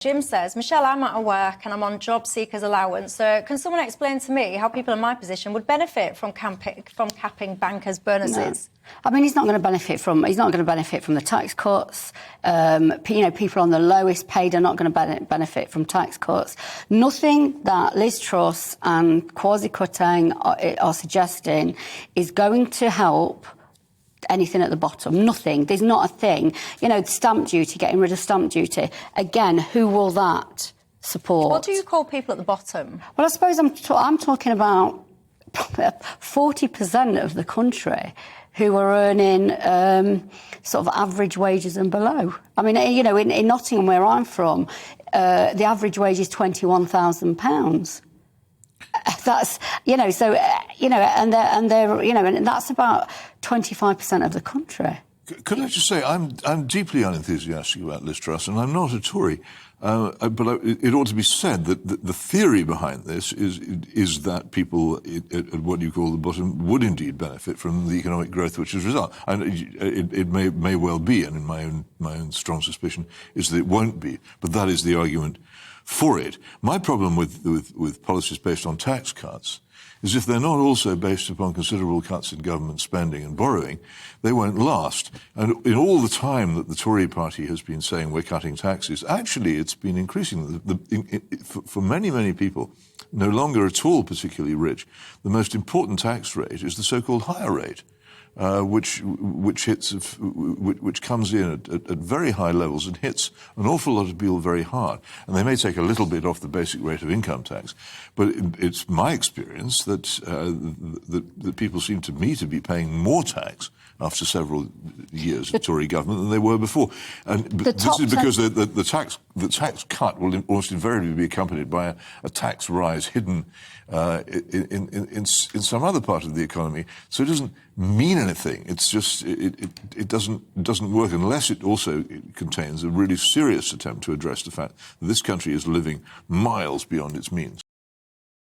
Jim says, Michelle, I'm out of work and I'm on job seekers allowance. Can someone explain to me how people in my position would benefit from capping bankers' bonuses? No. I mean, he's not going to benefit from the tax cuts. People on the lowest paid are not going to benefit from tax cuts. Nothing that Liz Truss and Kwarteng are suggesting is going to help anything at the bottom. Nothing. There's not a thing. Stamp duty, getting rid of stamp duty. Again, who will that support? What do you call people at the bottom? Well, I suppose I'm talking about 40% of the country who are earning sort of average wages and below. I mean, in Nottingham, where I'm from, the average wage is £21,000. That's, and that's about 25% of the country. Could I just say, I'm deeply unenthusiastic about Liz Truss, and I'm not a Tory. But it ought to be said that the theory behind this is that people at what you call the bottom would indeed benefit from the economic growth which is result. And it may well be, and in my own strong suspicion is that it won't be. But that is the argument for it. My problem with policies based on tax cuts is if they're not also based upon considerable cuts in government spending and borrowing, they won't last. And in all the time that the Tory party has been saying we're cutting taxes, actually it's been increasing. For many, many people, no longer at all particularly rich, the most important tax rate is the so-called higher rate. Which comes in at very high levels and hits an awful lot of people very hard. And they may take a little bit off the basic rate of income tax, but it's my experience that that people seem to me to be paying more tax after several years of Tory government than they were before. And this is because the tax cut will almost invariably be accompanied by a tax rise hidden in some other part of the economy. So it doesn't mean anything. It's just it doesn't work unless it also contains a really serious attempt to address the fact that this country is living miles beyond its means.